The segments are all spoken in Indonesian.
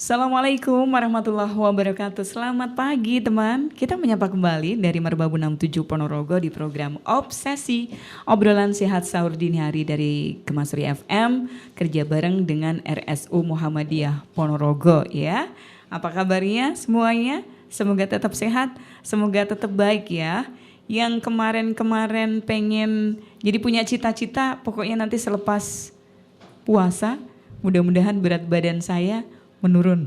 Assalamualaikum warahmatullahi wabarakatuh. Selamat pagi teman. Kita menyapa kembali dari Merbabu 67 Ponorogo di program Obsesi, obrolan sehat sahur dini hari dari Gemasri FM, kerja bareng dengan RSU Muhammadiyah Ponorogo ya. Apa kabarnya semuanya? Semoga tetap sehat, semoga tetap baik ya. Yang kemarin-kemarin pengen jadi punya cita-cita, pokoknya nanti selepas puasa, mudah-mudahan berat badan saya menurun.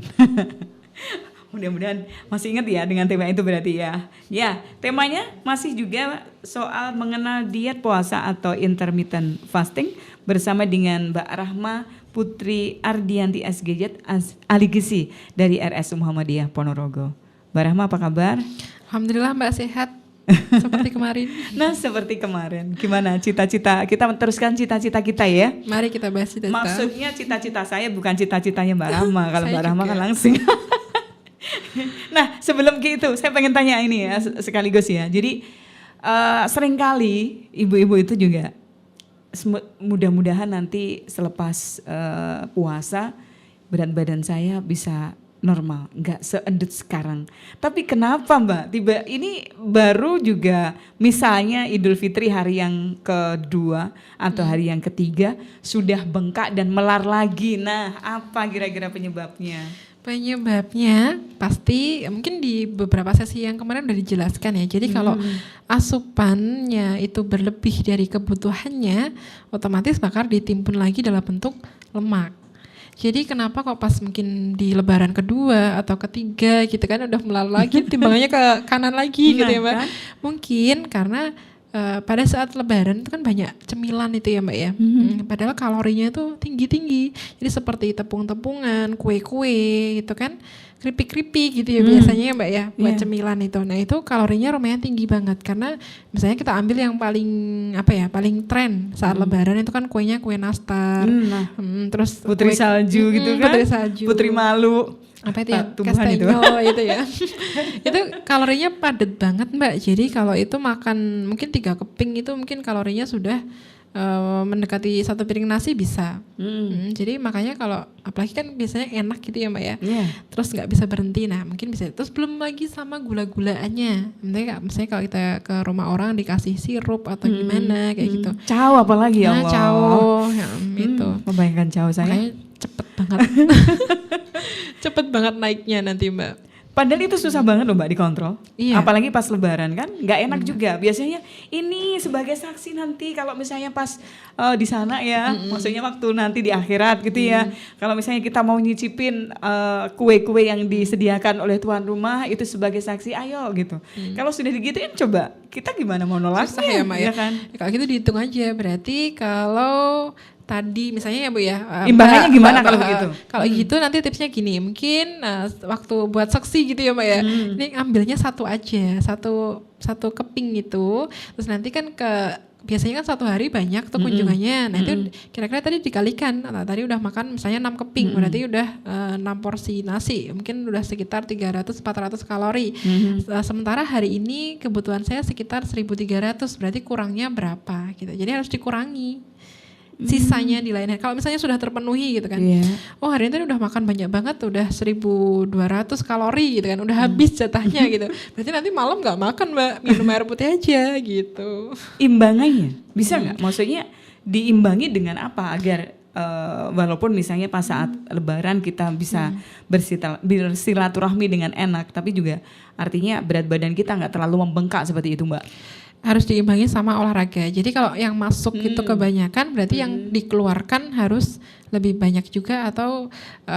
Mudah-mudahan masih ingat ya dengan tema itu berarti ya. Ya, temanya masih juga soal mengenal diet puasa atau intermittent fasting bersama dengan Mbak Rahma Putri Ardianti SGZ ahli gizi dari RSU Muhammadiyah Ponorogo. Mbak Rahma apa kabar? Alhamdulillah Mbak sehat seperti kemarin. Nah seperti kemarin, gimana cita-cita, kita teruskan cita-cita kita ya. Mari kita bahas cita-cita. Maksudnya cita-cita saya bukan cita-citanya Mbak Rahma, kalau Mbak Rahma kan juga. langsung. Nah sebelum gitu saya pengen tanya ini ya sekaligus ya. Jadi seringkali ibu-ibu itu juga mudah-mudahan nanti selepas puasa berat badan saya bisa normal, nggak seendut sekarang. Tapi kenapa Mbak? Tiba ini baru juga misalnya Idul Fitri hari yang kedua atau hari yang ketiga sudah bengkak dan melar lagi. Nah, apa kira-kira penyebabnya? Penyebabnya pasti mungkin di beberapa sesi yang kemarin udah dijelaskan ya. Jadi kalau asupannya itu berlebih dari kebutuhannya, otomatis bakal ditimbun lagi dalam bentuk lemak. Jadi kenapa kok pas mungkin di lebaran kedua atau ketiga gitu kan udah melar lagi timbangannya ke kanan lagi gitu ya Mbak. Kan? Mungkin karena pada saat lebaran itu kan banyak cemilan itu ya Mbak ya. Padahal kalorinya itu tinggi-tinggi. Jadi seperti tepung-tepungan, kue-kue gitu kan. Keripik-keripik gitu ya biasanya ya Mbak ya buat cemilan itu. Nah itu kalorinya lumayan tinggi banget karena misalnya kita ambil yang paling paling tren saat lebaran itu kan kuenya kue nastar, terus putri salju gitu kan, putri salju, putri malu, apa itu ya, castaño itu ya. Itu kalorinya padat banget Mbak. Jadi kalau itu makan mungkin 3 keping itu mungkin kalorinya sudah mendekati 1 piring nasi bisa. Jadi makanya kalau apalagi kan biasanya enak gitu ya Mbak ya. Terus nggak bisa berhenti. Nah mungkin bisa. Terus belum lagi sama gula-gulaannya. Misalnya kalau kita ke rumah orang dikasih sirup atau gimana kayak gitu. Cao apalagi ya Allah. Nah cao itu. Membayangkan cao saya. Makanya cepet banget. Cepet banget naiknya nanti Mbak. Padahal itu susah banget loh Mbak dikontrol. Iya. Apalagi pas lebaran kan nggak enak juga. Biasanya ini sebagai saksi nanti kalau misalnya pas di sana ya, maksudnya waktu nanti di akhirat gitu ya. Kalau misalnya kita mau nyicipin kue-kue yang disediakan oleh tuan rumah itu sebagai saksi ayo gitu. Kalau sudah digituin coba kita gimana mau nolaknya? Susah ya Mbak ya. Kan? Kalau gitu dihitung aja berarti kalau tadi misalnya ya Bu ya. Imbangannya gimana kalau begitu? Kalau gitu nanti tipsnya gini, mungkin waktu buat saksi gitu ya Mbak ya. Ini ambilnya satu aja, satu keping itu. Terus nanti kan biasanya kan 1 hari banyak tuh kunjungannya. Nah itu kira-kira tadi dikalikan. Nah, tadi udah makan misalnya 6 keping, berarti udah 6 porsi nasi. Mungkin udah sekitar 300-400 kalori. Sementara hari ini kebutuhan saya sekitar 1.300, berarti kurangnya berapa gitu. Jadi harus dikurangi. Sisanya di lain hari. Kalau misalnya sudah terpenuhi gitu kan. Oh hari ini tadi udah makan banyak banget, udah 1.200 kalori gitu kan. Udah habis jatahnya gitu. Berarti nanti malam gak makan Mbak, minum air putih aja gitu. Imbangannya bisa gak? Maksudnya diimbangi dengan apa agar walaupun misalnya pas saat lebaran kita bisa bersilaturahmi dengan enak. Tapi juga artinya berat badan kita gak terlalu membengkak seperti itu Mbak. Harus diimbangi sama olahraga. Jadi kalau yang masuk itu kebanyakan berarti yang dikeluarkan harus lebih banyak juga atau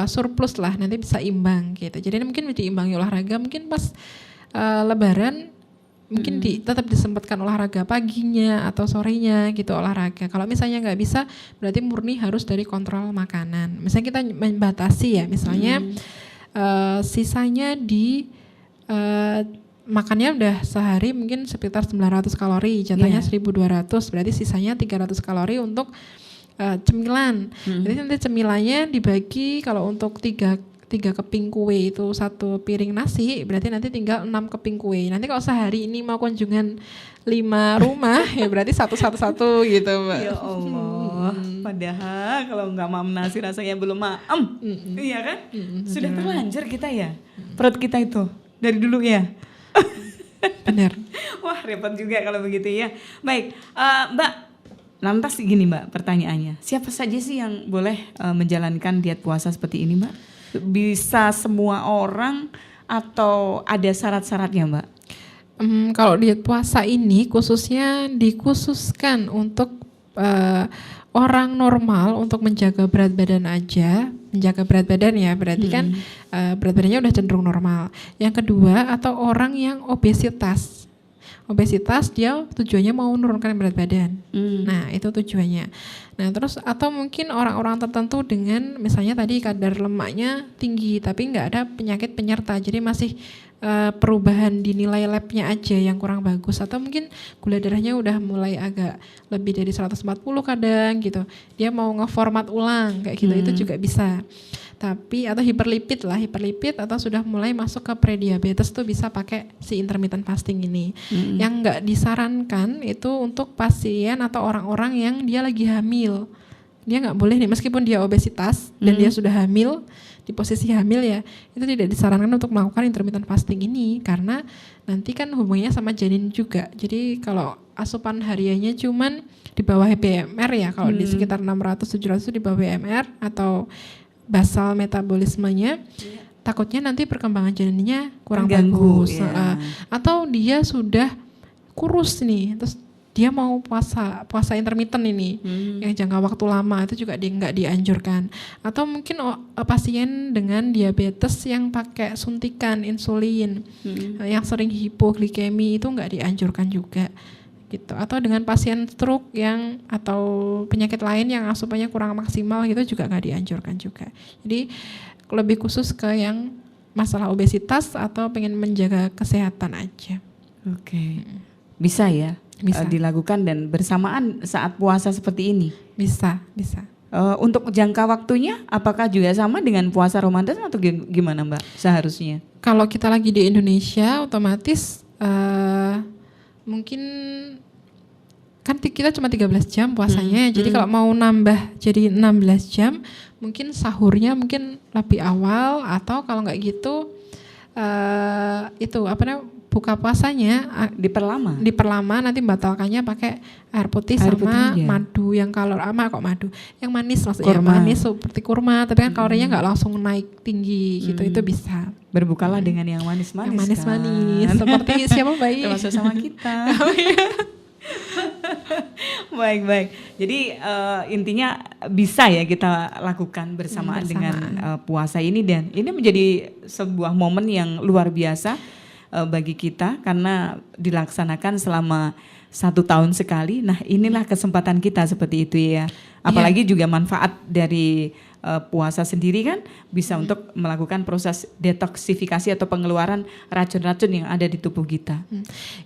surplus lah nanti bisa imbang gitu. Jadi mungkin diimbangi olahraga mungkin pas lebaran mungkin tetap disempatkan olahraga paginya atau sorenya gitu olahraga. Kalau misalnya nggak bisa berarti murni harus dari kontrol makanan. Misalnya kita membatasi ya misalnya sisanya di makannya udah sehari mungkin sekitar 900 kalori, jatahnya 1.200, berarti sisanya 300 kalori untuk cemilan. Jadi nanti cemilannya dibagi kalau untuk 3 keping kue itu 1 piring nasi, berarti nanti tinggal 6 keping kue. Nanti kalau sehari ini mau kunjungan 5 rumah ya berarti satu gitu Mbak. Ya Allah. Padahal kalau nggak maem nasi rasanya belum maem. Iya kan? Sudah terlanjur kita ya. Perut kita itu dari dulu ya. Benar. Wah repot juga kalau begitu ya. Baik, Mbak, lantas gini Mbak pertanyaannya. Siapa saja sih yang boleh menjalankan diet puasa seperti ini Mbak? Bisa semua orang atau ada syarat-syaratnya Mbak? Kalau diet puasa ini khususnya dikhususkan untuk orang normal untuk menjaga berat badan aja, menjaga berat badan ya, berarti kan berat badannya udah cenderung normal. Yang kedua, atau orang yang obesitas. Obesitas dia tujuannya mau menurunkan berat badan. Nah, itu tujuannya. Nah, terus atau mungkin orang-orang tertentu dengan misalnya tadi kadar lemaknya tinggi tapi nggak ada penyakit penyerta. Jadi masih perubahan di nilai labnya aja yang kurang bagus, atau mungkin gula darahnya udah mulai agak lebih dari 140 kadang gitu. Dia mau ngeformat ulang kayak gitu, itu juga bisa. Tapi atau hiperlipid atau sudah mulai masuk ke prediabetes tuh bisa pakai si intermittent fasting ini. Yang nggak disarankan itu untuk pasien atau orang-orang yang dia lagi hamil. Dia nggak boleh nih, meskipun dia obesitas dan dia sudah hamil, di posisi hamil ya, itu tidak disarankan untuk melakukan intermittent fasting ini karena nanti kan hubungannya sama janin juga. Jadi kalau asupan hariannya cuman di bawah BMR ya, kalau di sekitar 600-700 di bawah BMR atau basal metabolismenya, takutnya nanti perkembangan janinnya kurang bagus. Atau dia sudah kurus nih, terus dia mau puasa intermittent ini yang jangka waktu lama, itu juga nggak dianjurkan. Atau mungkin pasien dengan diabetes yang pakai suntikan insulin, yang sering hipoglikemi, itu nggak dianjurkan juga gitu. Atau dengan pasien stroke yang atau penyakit lain yang asupannya kurang maksimal gitu juga nggak dianjurkan juga. Jadi lebih khusus ke yang masalah obesitas atau pengen menjaga kesehatan aja. Oke. Bisa ya? Bisa dilakukan dan bersamaan saat puasa seperti ini? Bisa. Untuk jangka waktunya apakah juga sama dengan puasa Ramadan atau gimana Mbak seharusnya? Kalau kita lagi di Indonesia otomatis mungkin kan kita cuma 13 jam puasanya, jadi kalau mau nambah jadi 16 jam mungkin sahurnya mungkin lebih awal, atau kalau nggak gitu itu apa namanya, buka puasanya diperlama, nanti batalkannya pakai air putih sama madu yang madu yang manis, maksudnya manis seperti kurma, tapi kan kalorinya nggak langsung naik tinggi gitu, itu bisa. Berbukalah dengan yang manis-manis. Yang manis-manis kan? Seperti siapa baik termasuk sama kita. Baik. Jadi intinya bisa ya kita lakukan bersamaan dengan puasa ini, dan ini menjadi sebuah momen yang luar biasa bagi kita karena dilaksanakan selama 1 tahun sekali. Nah, inilah kesempatan kita seperti itu ya. Apalagi juga manfaat dari puasa sendiri kan bisa untuk melakukan proses detoksifikasi atau pengeluaran racun-racun yang ada di tubuh kita.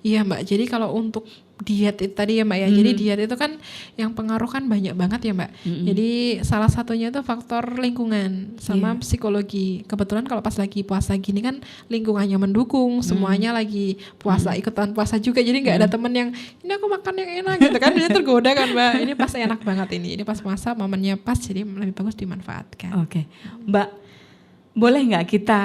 Iya Mbak, jadi kalau untuk diet itu tadi ya Mbak ya, jadi diet itu kan yang pengaruh kan banyak banget ya Mbak. Jadi salah satunya itu faktor lingkungan sama psikologi. Kebetulan kalau pas lagi puasa gini kan lingkungannya mendukung, semuanya lagi puasa, ikutan puasa juga, jadi nggak ada temen yang ini aku makan yang enak gitu kan, dia tergoda kan Mbak, ini pas enak banget ini pas puasa momennya pas, jadi lebih bagus dimanfaatkan. Oke. Mbak, boleh nggak kita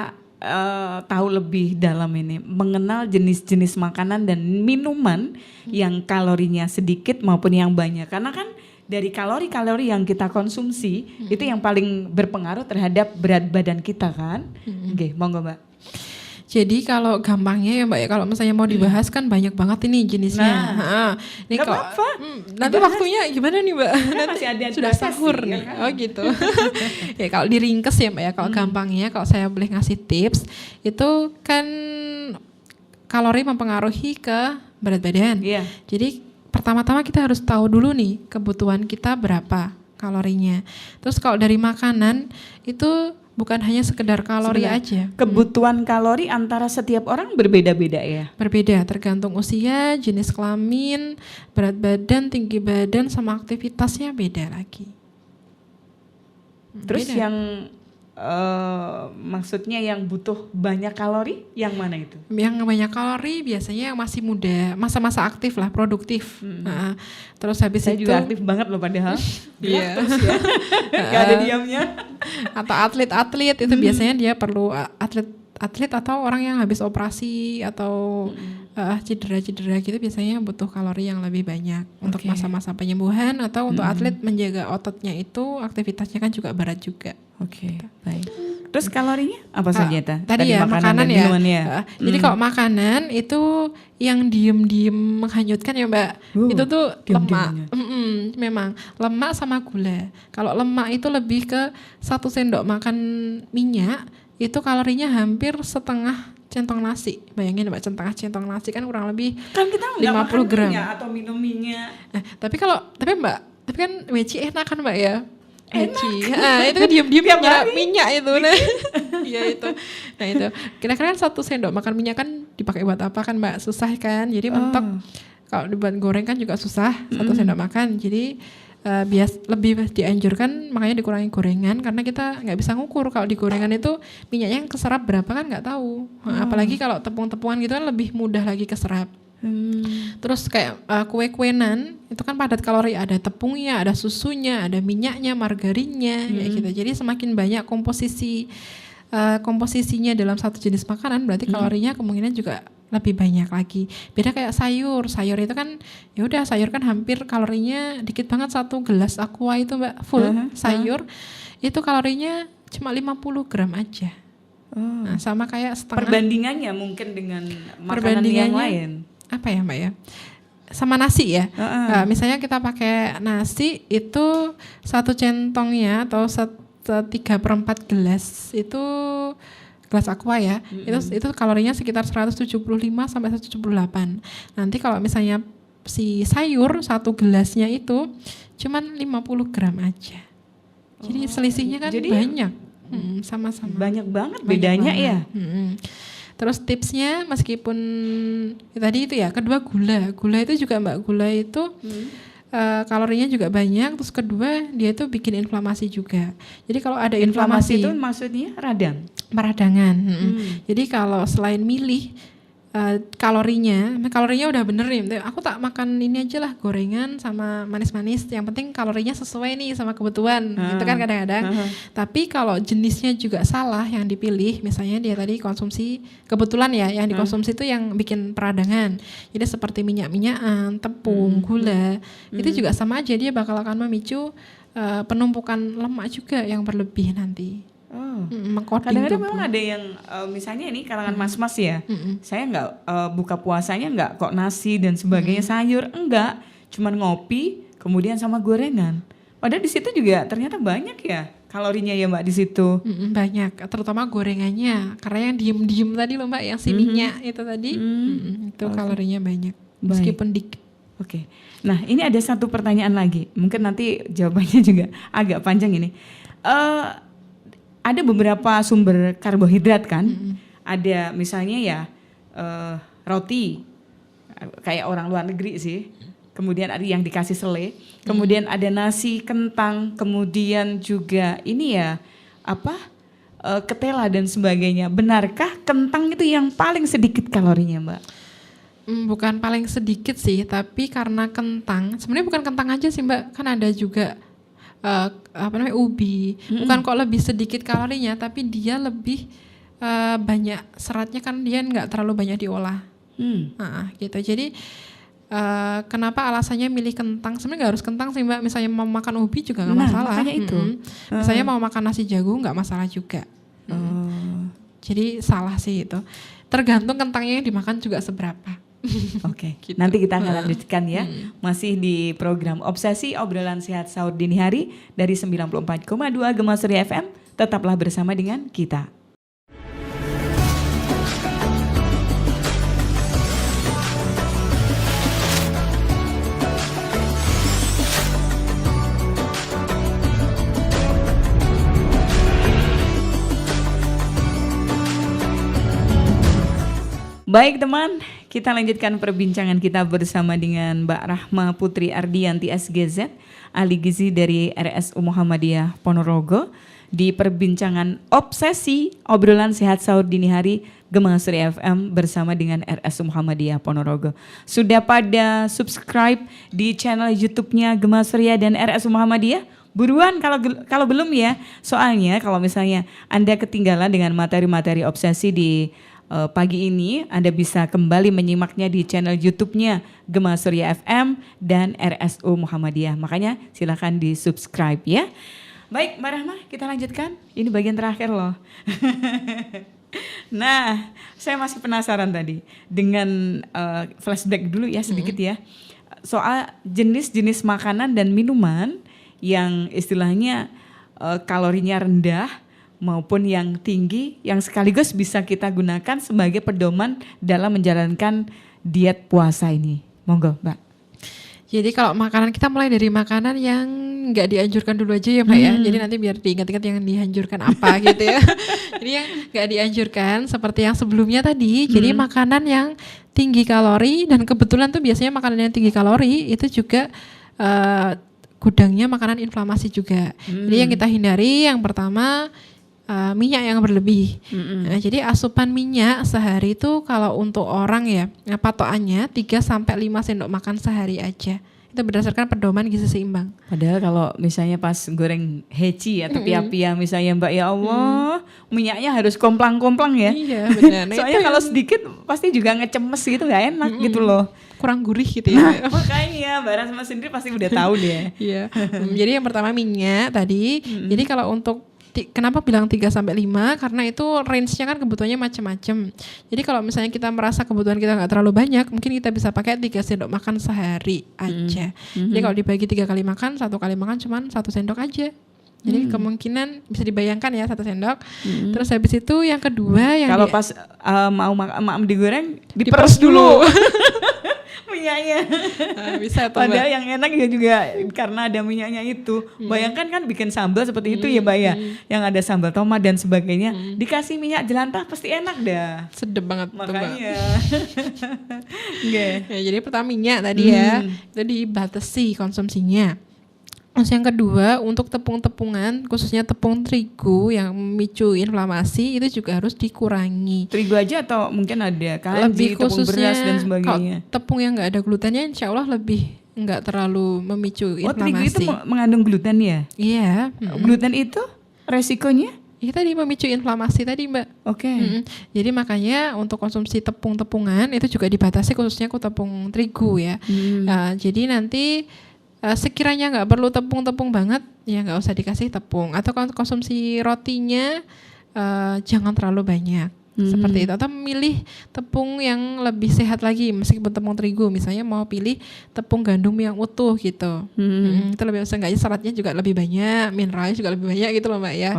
tahu lebih dalam ini, mengenal jenis-jenis makanan dan minuman yang kalorinya sedikit maupun yang banyak, karena kan dari kalori-kalori yang kita konsumsi itu yang paling berpengaruh terhadap berat badan kita kan. Oke, monggo Mbak. Jadi kalau gampangnya ya Mbak ya, kalau misalnya mau dibahas kan banyak banget ini jenisnya. Ini gak apa-apa. Nanti waktunya gimana nih Mbak? Nanti masih ada sudah sahur nih. Kan? Oh gitu. Ya kalau diringkes ya Mbak ya, kalau gampangnya kalau saya boleh ngasih tips, itu kan kalori mempengaruhi ke berat badan. Jadi pertama-tama kita harus tahu dulu nih kebutuhan kita berapa kalorinya. Terus kalau dari makanan itu bukan hanya sekedar kalori aja. Kebutuhan kalori antara setiap orang berbeda-beda ya? Berbeda, tergantung usia, jenis kelamin, berat badan, tinggi badan, sama aktivitasnya beda lagi. Terus beda. Yang maksudnya yang butuh banyak kalori, yang mana itu? Yang banyak kalori biasanya yang masih muda, masa-masa aktif lah, produktif. Terus habis Saya itu juga aktif banget loh padahal. Iya. Terus ya. Gak ada diamnya. Atau atlet-atlet itu biasanya dia perlu atlet atau orang yang habis operasi atau cedera-cedera gitu biasanya butuh kalori yang lebih banyak untuk masa-masa penyembuhan atau untuk atlet menjaga ototnya itu aktivitasnya kan juga berat juga. Oke, baik. Terus kalorinya apa saja Tadi ya makanan dan ya. minuman ya. Jadi kalau makanan itu yang diem-diem menghanyutkan ya Mbak, itu tuh lemak. Memang lemak sama gula. Kalau lemak itu lebih ke 1 sendok makan minyak itu kalorinya hampir setengah centong nasi. Bayangin Mbak, setengah centong nasi kan kurang lebih kan kita 50 gram. Atau minum minyak. Tapi Mbak, tapi kan weci enak kan Mbak ya? Weci. Itu kan diem-diem minyak itu. Nah, iya itu. Nah itu. Kira-kira 1 sendok makan minyak kan dipakai buat apa kan Mbak? Susah kan? Jadi mentok. Kalau dibuat goreng kan juga susah. 1 sendok makan. Jadi lebih dianjurkan makanya dikurangi gorengan karena kita nggak bisa ngukur kalau di gorengan itu minyaknya yang keserap berapa kan nggak tahu. Apalagi kalau tepung-tepungan gitu kan lebih mudah lagi keserap. Terus kayak kue-kuenan itu kan padat kalori, ada tepungnya, ada susunya, ada minyaknya, margarinnya kayak gitu. Jadi semakin banyak komposisinya dalam satu jenis makanan berarti kalorinya kemungkinan juga lebih banyak lagi. Beda kayak sayur itu kan ya udah sayur kan hampir kalorinya dikit banget, 1 gelas aqua itu Mbak full sayur itu kalorinya cuma 50 gram aja. Nah, sama kayak setengah. Perbandingannya mungkin dengan makanan yang lain. Apa ya Mbak ya? Sama nasi ya. Misalnya kita pakai nasi itu 1 centongnya atau 3/4 gelas itu gelas aqua ya, itu kalorinya sekitar 175 sampai 178. Nanti kalau misalnya si sayur 1 gelasnya itu cuman 50 gram aja. Jadi selisihnya kan banyak. Sama-sama. Banyak banget bedanya ya. Terus tipsnya meskipun tadi itu ya, kedua gula itu juga Mbak, gula itu kalorinya juga banyak. Terus kedua dia itu bikin inflamasi juga. Jadi kalau ada inflamasi itu maksudnya peradangan. Jadi kalau selain milih kalorinya udah bener nih. Aku tak makan ini aja lah, gorengan sama manis-manis. Yang penting kalorinya sesuai nih sama kebutuhan. Gitu kan kadang-kadang. Tapi kalau jenisnya juga salah yang dipilih, misalnya dia tadi konsumsi kebetulan ya, yang dikonsumsi itu yang bikin peradangan. Jadi seperti minyak-minyakan, tepung, gula, itu juga sama aja dia bakal akan memicu penumpukan lemak juga yang berlebih nanti. Kadang-kadang memang ada yang misalnya ini kalangan mas-mas ya, saya nggak buka puasanya nggak kok nasi dan sebagainya, sayur enggak, cuman ngopi kemudian sama gorengan. Padahal di situ juga ternyata banyak ya kalorinya ya Mbak di situ. Banyak, terutama gorengannya, karena yang diem-diem tadi loh Mbak, yang si minyak itu tadi, itu kalorinya banyak, meskipun dikit. Oke. Nah ini ada satu pertanyaan lagi, mungkin nanti jawabannya juga agak panjang ini. Ada beberapa sumber karbohidrat kan, ada misalnya ya roti, kayak orang luar negeri sih, kemudian ada yang dikasih selai, kemudian ada nasi, kentang, kemudian juga ini ya ketela dan sebagainya. Benarkah kentang itu yang paling sedikit kalorinya Mbak? Bukan paling sedikit sih, tapi karena kentang, sebenarnya bukan kentang aja sih Mbak, kan ada juga ubi, bukan kok lebih sedikit kalorinya, tapi dia lebih banyak seratnya kan, dia nggak terlalu banyak diolah, gitu. Jadi kenapa alasannya milih kentang? Sebenarnya nggak harus kentang sih Mbak. Misalnya mau makan ubi juga nggak masalah. Makanya itu. Misalnya mau makan nasi jagung nggak masalah juga. Jadi salah sih itu. Tergantung kentangnya yang dimakan juga seberapa. Oke, gitu. Nanti kita akan lanjutkan ya. Masih di program Obsesi, obrolan sehat sahur dini hari dari 94,2 Gemasri FM. Tetaplah bersama dengan kita. Baik teman, kita lanjutkan perbincangan kita bersama dengan Mbak Rahma Putri Ardianti SGZ, ahli gizi dari RSU Muhammadiyah Ponorogo, di perbincangan obsesi obrolan sehat sahur dini hari Gema Suri FM bersama dengan RSU Muhammadiyah Ponorogo. Sudah pada subscribe di channel YouTube-nya Gema Surya dan RSU Muhammadiyah? Buruan kalau belum ya. Soalnya kalau misalnya Anda ketinggalan dengan materi-materi obsesi di pagi ini, Anda bisa kembali menyimaknya di channel YouTube-nya Gema Surya FM dan RSU Muhammadiyah. Makanya silakan di subscribe ya. Baik Mbak Rahma, kita lanjutkan. Ini bagian terakhir loh. Nah, saya masih penasaran tadi dengan flashback dulu ya sedikit ya. Soal jenis-jenis makanan dan minuman yang istilahnya kalorinya rendah maupun yang tinggi yang sekaligus bisa kita gunakan sebagai pedoman dalam menjalankan diet puasa ini. Monggo Mbak. Jadi kalau makanan kita mulai dari makanan yang nggak dianjurkan dulu aja ya Mbak ya. Jadi nanti biar diingat-ingat yang dianjurkan apa gitu ya. Jadi yang nggak dianjurkan seperti yang sebelumnya tadi. Jadi makanan yang tinggi kalori, dan kebetulan tuh biasanya makanan yang tinggi kalori itu juga gudangnya makanan inflamasi juga. Jadi yang kita hindari yang pertama minyak yang berlebih. Nah, jadi asupan minyak sehari itu kalau untuk orang ya, patokannya 3-5 sendok makan sehari aja. Itu berdasarkan pedoman gizi seimbang. Padahal kalau misalnya pas goreng heci atau pia-pia misalnya Mbak, ya Allah, minyaknya harus komplang-komplang ya. Iya benar. Soalnya kalau sedikit pasti juga ngecemes gitu, nggak enak gitu loh. Kurang gurih gitu ya. Nah, makanya Mbak Rasma sendiri pasti udah tahu deh. Iya. Jadi yang pertama minyak tadi. Jadi kalau untuk kenapa bilang 3-5? Karena itu range-nya kan kebutuhannya macam-macam. Jadi kalau misalnya kita merasa kebutuhan kita nggak terlalu banyak, mungkin kita bisa pakai 3 sendok makan sehari aja. Jadi kalau dibagi 3 kali makan, 1 kali makan cuman 1 sendok aja. Jadi kemungkinan bisa dibayangkan ya 1 sendok. Terus habis itu yang kedua yang kalau pas mau digoreng diperes dulu. Minyaknya. Bisa tuh, Padahal yang enak juga karena ada minyaknya itu. Bayangkan kan bikin sambal seperti itu ya Mbak ya, yang ada sambal tomat dan sebagainya, dikasih minyak jelantah pasti enak dah. Sedep banget tuh Mbak. Makanya. Ya, jadi pertama minyak tadi ya, itu dibatasi konsumsinya. Terus yang kedua untuk tepung-tepungan, khususnya tepung terigu yang memicu inflamasi itu juga harus dikurangi. Terigu aja atau mungkin ada kanji, tepung beras dan sebagainya. Tepung yang nggak ada glutennya insya Allah lebih nggak terlalu memicu inflamasi. Oh, terigu itu mengandung gluten ya? Iya. Gluten itu resikonya? Itu tadi memicu inflamasi tadi Mbak. Oke. Jadi makanya untuk konsumsi tepung-tepungan itu juga dibatasi khususnya ke tepung terigu ya. Nah, jadi nanti sekiranya nggak perlu tepung-tepung banget ya nggak usah dikasih tepung, atau konsumsi rotinya jangan terlalu banyak seperti itu, atau memilih tepung yang lebih sehat lagi meskipun tepung terigu, misalnya mau pilih tepung gandum yang utuh gitu. Itu lebih seenggaknya seratnya juga lebih banyak, mineralnya juga lebih banyak gitu loh Mbak ya.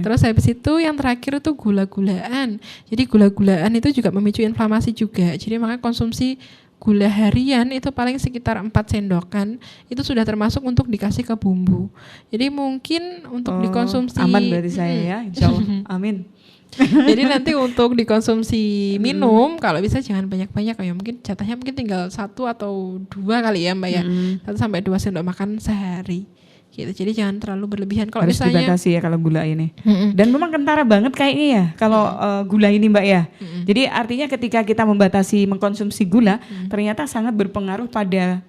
Terus habis itu yang terakhir itu gula-gulaan. Jadi gula-gulaan itu juga memicu inflamasi juga, jadi makanya konsumsi gula harian itu paling sekitar 4 sendokan itu sudah termasuk untuk dikasih ke bumbu. Jadi mungkin untuk dikonsumsi aman berarti saya ya, insyaallah. Amin. Jadi nanti untuk dikonsumsi minum kalau bisa jangan banyak-banyak ya, mungkin jatahnya mungkin tinggal 1 atau 2 kali ya Mbak ya. 1-2 sendok makan sehari. Gitu. Jadi jangan terlalu berlebihan. Kalau harus misalnya dibatasi ya kalau gula ini. Dan memang kentara banget kayaknya ya kalau gula ini Mbak ya. Jadi artinya ketika kita membatasi mengkonsumsi gula, ternyata sangat berpengaruh pada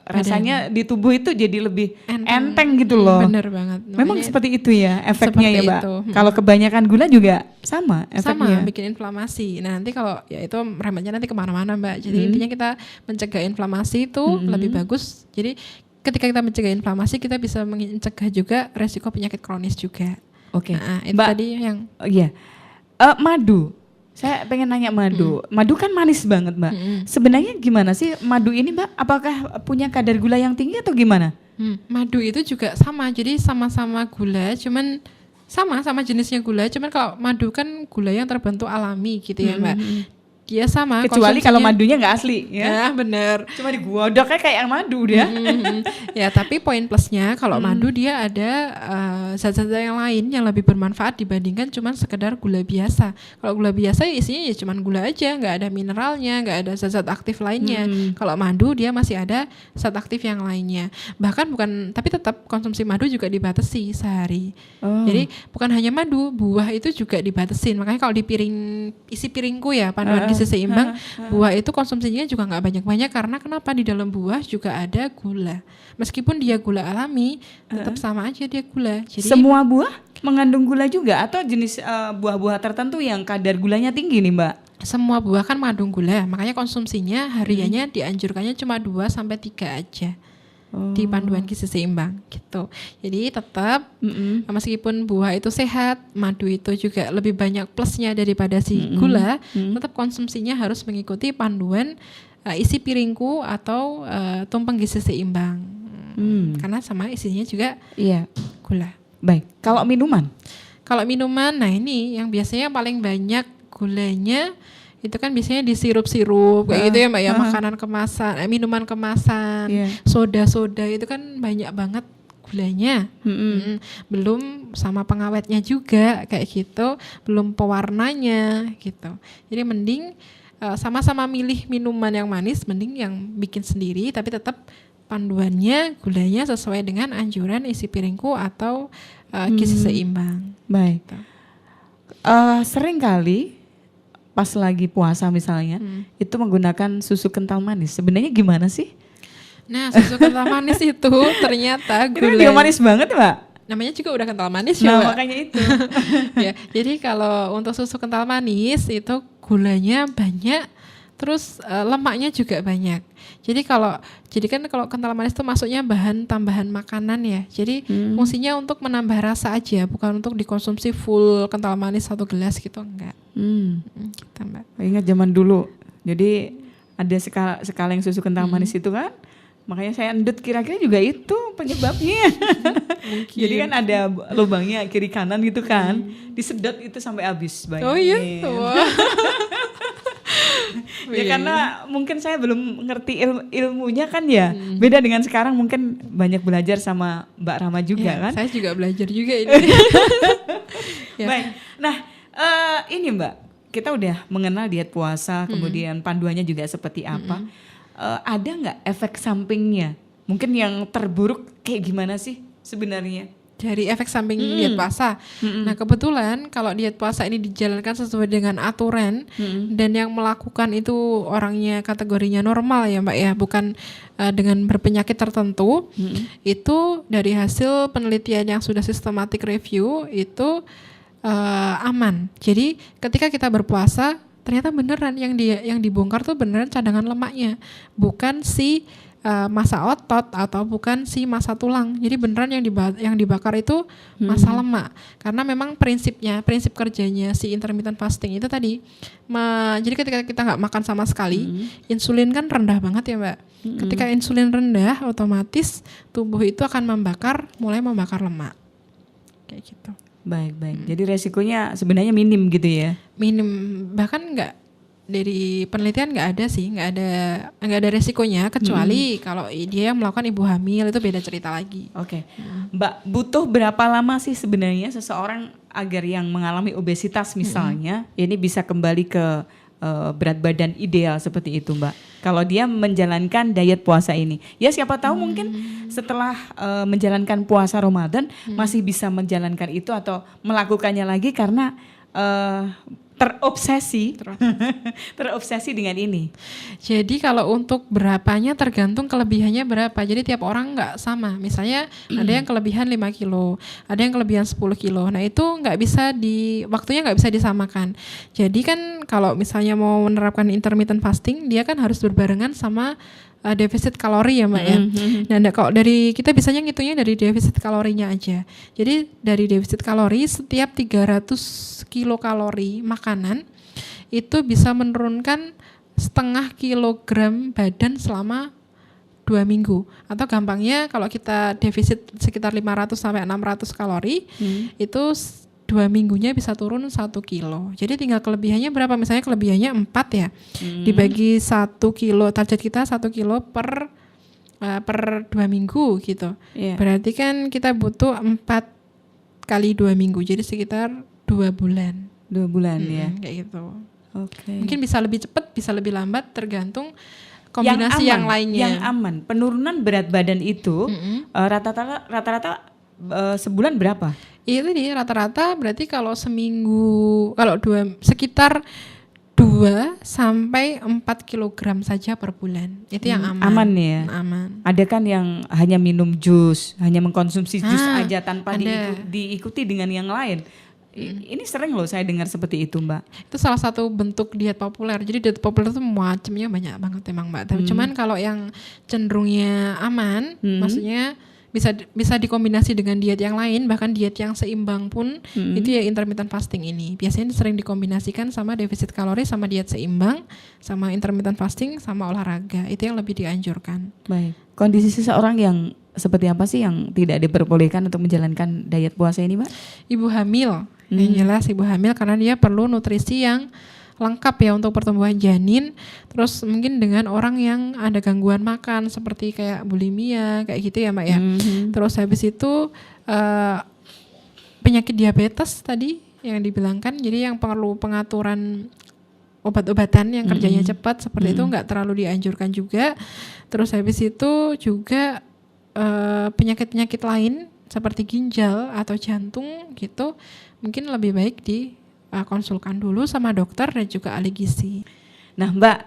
rasanya di tubuh itu jadi lebih enteng gitu loh. Bener banget. Memang seperti itu ya efeknya ya Mbak. Itu. Kalau kebanyakan gula juga sama efeknya. Sama, bikin inflamasi. Nah nanti kalau ya itu merembetnya nanti kemana-mana Mbak. Jadi intinya kita mencegah inflamasi itu lebih bagus. Jadi ketika kita mencegah inflamasi, kita bisa mencegah juga resiko penyakit kronis juga. Oke. Nah, itu Mbak, tadi yang madu. Saya pengen nanya madu. Madu kan manis banget Mbak. Sebenarnya gimana sih madu ini Mbak? Apakah punya kadar gula yang tinggi atau gimana? Madu itu juga sama. Jadi sama-sama gula, cuman sama jenisnya gula. Cuman kalau madu kan gula yang terbentuk alami gitu ya Mbak. dia sama. Kecuali kalau konsumsinya- madunya nggak asli ya. Ya bener. Cuma digodoknya kayak madu dia. Ya tapi poin plusnya kalau madu dia ada zat-zat yang lain yang lebih bermanfaat dibandingkan cuman sekedar gula biasa. Kalau gula biasa ya isinya ya cuman gula aja, nggak ada mineralnya, nggak ada zat-zat aktif lainnya. Kalau madu dia masih ada zat aktif yang lainnya. Bahkan tapi tetap konsumsi madu juga dibatasi sehari. Jadi bukan hanya madu, buah itu juga dibatasin. Makanya kalau di isi piringku ya panduan gizi seimbang, buah itu konsumsinya juga nggak banyak-banyak karena kenapa di dalam buah juga ada gula. Meskipun dia gula alami, tetap sama aja dia gula. Jadi Semua buah mengandung gula juga atau jenis buah-buah tertentu yang kadar gulanya tinggi nih Mbak? semua buah kan mengandung gula, makanya konsumsinya hariannya dianjurkannya cuma 2 sampai 3 aja. Di panduan gizi seimbang gitu. Jadi tetap meskipun buah itu sehat, madu itu juga lebih banyak plusnya daripada si gula, tetap konsumsinya harus mengikuti panduan isi piringku atau tumpeng gizi seimbang. Karena sama isinya juga gula. Baik, kalau minuman? Kalau minuman, nah ini yang biasanya paling banyak gulanya itu kan biasanya di sirup-sirup kayak gitu ya Mbak ya, makanan kemasan, minuman kemasan, soda-soda itu kan banyak banget gulanya. Belum sama pengawetnya juga kayak gitu, belum pewarnanya gitu. Jadi mending sama-sama milih minuman yang manis, mending yang bikin sendiri tapi tetap panduannya gulanya sesuai dengan anjuran isi piringku atau gizi seimbang. Baik. Gitu. Sering kali pas lagi puasa misalnya itu menggunakan susu kental manis. Sebenarnya gimana sih? Nah, susu kental manis itu ternyata Itu gula. dia manis banget Mbak. Namanya juga udah kental manis ya, Nah Mbak. makanya itu. Ya, jadi kalau untuk susu kental manis itu gulanya banyak, terus lemaknya juga banyak. Jadi kan kalau kental manis itu masuknya bahan tambahan makanan ya. Jadi fungsinya untuk menambah rasa aja, bukan untuk dikonsumsi full kental manis 1 gelas gitu, enggak. Gitu, Mbak. Ingat zaman dulu. Jadi ada sekaleng susu kental manis itu kan. Makanya saya endut, kira-kira juga itu penyebabnya. Jadi kan ada lubangnya kiri kanan gitu kan. Disedot itu sampai habis. Bayangin. Oh iya? Wah. Ya karena mungkin saya belum ngerti ilmunya kan ya. Beda dengan sekarang, mungkin banyak belajar sama Mbak Rama juga Ya, kan. saya juga belajar juga ini. Ya. Baik. Nah, ini Mbak, kita udah mengenal diet puasa, kemudian panduannya juga seperti apa. Ada nggak efek sampingnya? Mungkin yang terburuk kayak gimana sih sebenarnya? Dari efek samping diet puasa. Nah, kebetulan kalau diet puasa ini dijalankan sesuai dengan aturan dan yang melakukan itu orangnya kategorinya normal ya Mbak ya, bukan dengan berpenyakit tertentu. Itu dari hasil penelitian yang sudah systematic review itu aman. Jadi ketika kita berpuasa ternyata beneran yang dibongkar tuh beneran cadangan lemaknya, bukan si massa otot atau bukan si massa tulang. Jadi beneran yang dibakar itu massa lemak. Karena memang prinsip kerjanya si intermittent fasting itu tadi. Jadi ketika kita nggak makan sama sekali, insulin kan rendah banget ya Mbak. Ketika insulin rendah, otomatis tubuh itu akan mulai membakar lemak. Kayak gitu. Baik. Jadi resikonya sebenarnya minim gitu ya? Minim, bahkan dari penelitian nggak ada resikonya, kecuali kalau dia yang melakukan ibu hamil, itu beda cerita lagi. Oke. Mbak, butuh berapa lama sih sebenarnya seseorang agar yang mengalami obesitas misalnya ini bisa kembali ke berat badan ideal seperti itu Mbak? Kalau dia menjalankan diet puasa ini, ya siapa tahu mungkin setelah menjalankan puasa Ramadan masih bisa menjalankan itu atau melakukannya lagi karena terobsesi dengan ini. Jadi kalau untuk berapanya tergantung kelebihannya berapa. Jadi tiap orang nggak sama. Misalnya ada yang kelebihan 5 kilo, ada yang kelebihan 10 kilo. Nah itu waktunya nggak bisa disamakan. Jadi kan kalau misalnya mau menerapkan intermittent fasting, dia kan harus berbarengan sama defisit kalori ya Mbak ya. Dan kalau kita bisanya ngitungnya dari defisit kalorinya aja. Jadi dari defisit kalori setiap 300 kilokalori makanan itu bisa menurunkan 0,5 kilogram badan selama 2 minggu. Atau gampangnya kalau kita defisit sekitar 500 sampai 600 kalori itu 2 2 minggunya bisa turun 1 kilo. Jadi tinggal kelebihannya berapa? Misalnya kelebihannya 4 ya. Dibagi 1 kilo, target kita 1 kilo per 2 minggu gitu. Iya. Berarti kan kita butuh 4 kali 2 minggu. Jadi sekitar 2 bulan. 2 bulan ya. Kayak gitu. Oke. Mungkin bisa lebih cepat, bisa lebih lambat tergantung kombinasi yang lainnya. Yang aman. Penurunan berat badan itu rata-rata sebulan berapa? Itu di rata-rata berarti kalau seminggu, kalau sekitar 2 sampai 4 kilogram saja per bulan. Itu yang aman. Aman ya? Aman. Ada kan yang hanya minum jus, hanya mengkonsumsi jus aja tanpa ada. diikuti dengan yang lain. Ini sering loh saya dengar seperti itu, Mbak. Itu salah satu bentuk diet populer. Jadi diet populer itu macamnya banyak banget emang, Mbak. Tapi cuman kalau yang cenderungnya aman, maksudnya bisa dikombinasi dengan diet yang lain, bahkan diet yang seimbang pun itu ya intermittent fasting ini. Biasanya sering dikombinasikan sama defisit kalori, sama diet seimbang, sama intermittent fasting, sama olahraga. Itu yang lebih dianjurkan. Baik. Kondisi seseorang yang seperti apa sih yang tidak diperbolehkan untuk menjalankan diet puasa ini, Mbak? Ibu hamil, yang jelas ibu hamil karena dia perlu nutrisi yang lengkap ya untuk pertumbuhan janin. Terus mungkin dengan orang yang ada gangguan makan seperti kayak bulimia kayak gitu ya, Mbak ya. Terus habis itu penyakit diabetes tadi yang dibilangkan, jadi yang perlu pengaturan obat-obatan yang kerjanya cepat seperti itu nggak terlalu dianjurkan juga. Terus habis itu juga penyakit-penyakit lain seperti ginjal atau jantung gitu mungkin lebih baik konsulkan dulu sama dokter dan juga ahli gizi. Nah, Mbak,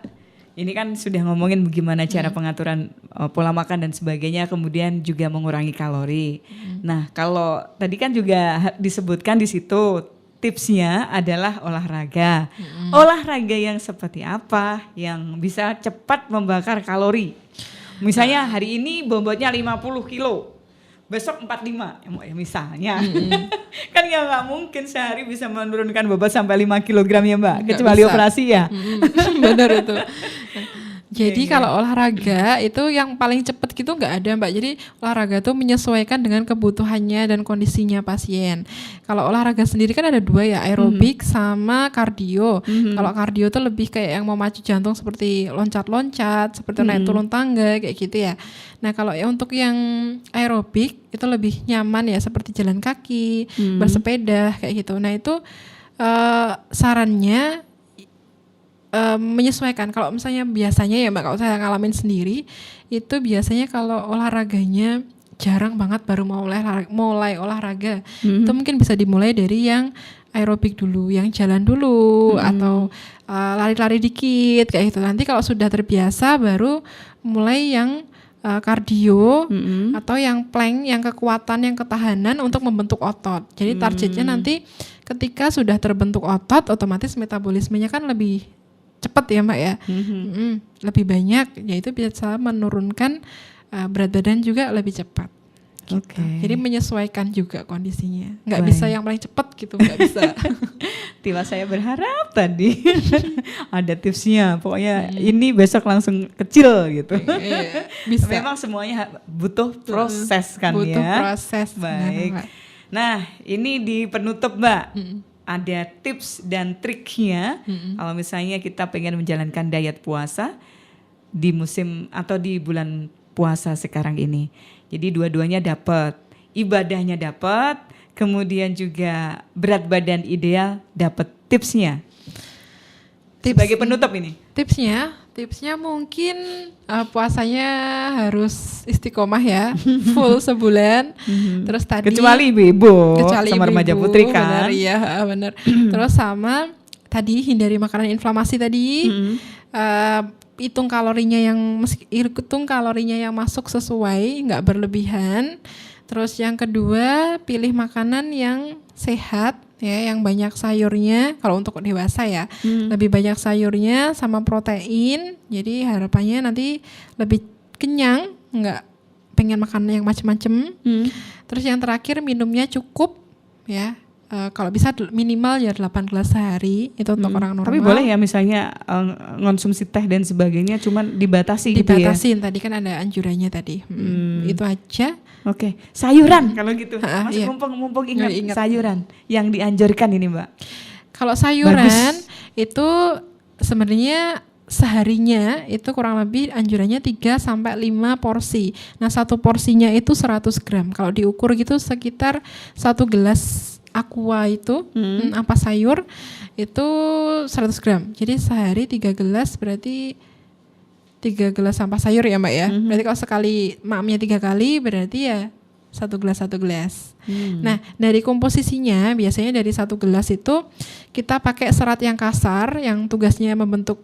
ini kan sudah ngomongin bagaimana cara pengaturan pola makan dan sebagainya, kemudian juga mengurangi kalori. Nah, kalau tadi kan juga disebutkan di situ tipsnya adalah olahraga. Olahraga yang seperti apa yang bisa cepat membakar kalori? Misalnya hari ini bobotnya 50 kilo. Besok 45 ya misalnya. Kan ya nggak mungkin sehari bisa menurunkan bobot sampai 5 kg ya, Mbak, kecuali bisa. Operasi ya. Benar itu. Jadi kalau olahraga itu yang paling cepat gitu nggak ada, Mbak. Jadi olahraga tuh menyesuaikan dengan kebutuhannya dan kondisinya pasien. Kalau olahraga sendiri kan ada 2 ya, aerobik sama kardio. Kalau kardio tuh lebih kayak yang memacu jantung seperti loncat-loncat, seperti naik turun tangga kayak gitu ya. Nah kalau untuk yang aerobik itu lebih nyaman ya seperti jalan kaki, bersepeda kayak gitu. Nah itu sarannya menyesuaikan. Kalau misalnya biasanya ya, Mbak, kalau saya ngalamin sendiri itu biasanya kalau olahraganya jarang banget baru mulai olahraga, itu mungkin bisa dimulai dari yang aerobik dulu, yang jalan dulu atau lari-lari dikit kayak gitu. Nanti kalau sudah terbiasa baru mulai yang kardio atau yang plank, yang kekuatan, yang ketahanan untuk membentuk otot. Jadi targetnya nanti ketika sudah terbentuk otot otomatis metabolismenya kan lebih cepat ya, Mbak ya. Lebih banyak, yaitu bisa menurunkan berat badan juga lebih cepat. Gitu. Jadi menyesuaikan juga kondisinya. Nggak bisa yang paling cepat gitu, nggak bisa. Tiba saya berharap tadi ada tipsnya. Pokoknya ini besok langsung kecil gitu. Bisa. Memang semuanya butuh proses kan butuh ya. Butuh proses. Baik. Nah ini di penutup, Mbak. Ada tips dan triknya kalau misalnya kita pengen menjalankan diet puasa di musim atau di bulan puasa sekarang ini. Jadi dua-duanya dapat, ibadahnya dapat, kemudian juga berat badan ideal dapat tipsnya. Sebagai penutup ini. Tipsnya mungkin puasanya harus istiqomah ya, full sebulan. Terus tadi kecuali ibu-ibu sama remaja putri kan. Benar, iya benar. Terus sama tadi hindari makanan inflamasi tadi. Hitung kalorinya yang masuk sesuai, nggak berlebihan. Terus yang kedua, pilih makanan yang sehat ya, yang banyak sayurnya. Kalau untuk dewasa ya, lebih banyak sayurnya sama protein. Jadi harapannya nanti lebih kenyang, nggak pengen makan yang macem-macem. Terus yang terakhir minumnya cukup ya. Kalau bisa minimal ya 8 gelas sehari itu untuk orang normal. Tapi boleh ya misalnya ngonsumsi teh dan sebagainya, cuman dibatasi gitu ya? Dibatasin, tadi kan ada anjurannya tadi. Itu aja. Oke, sayuran kalau gitu. Mas iya. mumpung ingat Ingat. sayuran yang dianjurkan ini, Mbak. Kalau sayuran Bagus. itu sebenarnya seharinya itu kurang lebih anjurannya 3 sampai 5 porsi. Nah, satu porsinya itu 100 gram. Kalau diukur gitu sekitar 1 gelas aqua itu apa sayur itu 100 gram. Jadi sehari 3 gelas berarti 3 gelas sampah sayur ya Mbak ya. Berarti kalau sekali maamnya 3 kali berarti ya 1 gelas. Nah, dari komposisinya biasanya dari 1 gelas itu kita pakai serat yang kasar yang tugasnya membentuk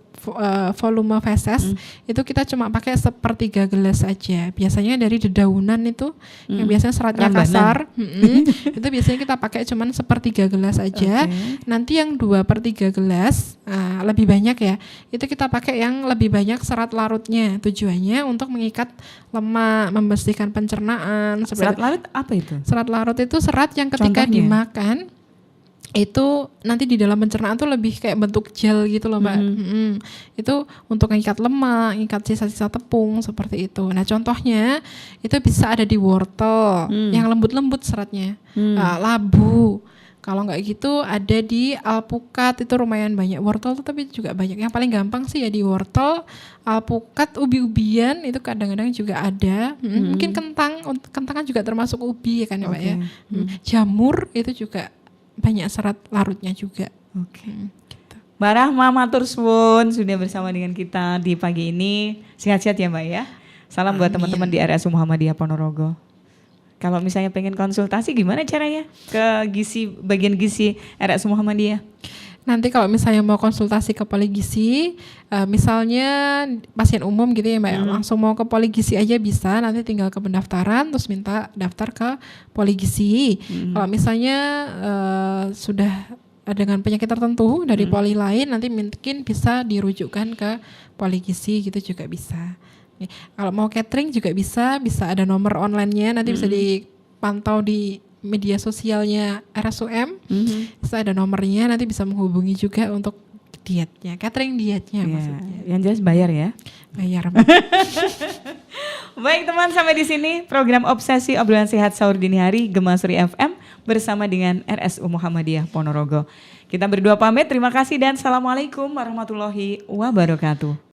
volume feses. Itu kita cuma pakai 1/3 gelas aja. Biasanya dari dedaunan itu yang biasanya seratnya Rambanan. kasar, itu biasanya kita pakai cuma 1/3 gelas aja. Nanti yang 2/3 gelas lebih banyak ya. Itu kita pakai yang lebih banyak serat larutnya. Tujuannya untuk mengikat lemak, membersihkan pencernaan. Serat larut apa itu? Serat larut itu serat yang ketika Contohnya? dimakan itu nanti di dalam pencernaan tuh lebih kayak bentuk gel gitu loh Mbak. Itu untuk mengikat lemak, mengikat sisa-sisa tepung seperti itu. Nah contohnya itu bisa ada di wortel yang lembut-lembut seratnya, labu. Kalau nggak gitu ada di alpukat, itu lumayan banyak. Wortel tuh tapi juga banyak. Yang paling gampang sih ya di wortel, alpukat, ubi-ubian itu kadang-kadang juga ada. Mungkin kentang kan juga termasuk ubi ya kan ya Mbak ya. Jamur itu juga banyak serat larutnya juga. Gitu. Mbak Rahma matur suwun sudah bersama dengan kita di pagi ini. Sehat-sehat ya Mbak ya. Salam buat Amin. teman-teman di RSU Muhammadiyah Ponorogo. Kalau misalnya pengen konsultasi gimana caranya ke bagian gizi RSU Muhammadiyah? Nanti kalau misalnya mau konsultasi ke poligisi, misalnya pasien umum gitu ya Mbak, langsung mau ke poligisi aja bisa, nanti tinggal ke pendaftaran terus minta daftar ke poligisi. Kalau misalnya sudah dengan penyakit tertentu dari poli lain, nanti mungkin bisa dirujukkan ke poligisi gitu juga bisa. Kalau mau catering juga bisa ada nomor online-nya, nanti bisa dipantau di media sosialnya RSUM, bisa ada nomornya, nanti bisa menghubungi juga untuk dietnya, catering dietnya maksudnya. Yang jelas bayar ya. Bayar. Baik teman, sampai di sini program Obsesi Obrolan Sehat Sahur Dini Hari Gemasri FM bersama dengan RSU Muhammadiyah Ponorogo. Kita berdua pamit, terima kasih dan assalamualaikum warahmatullahi wabarakatuh.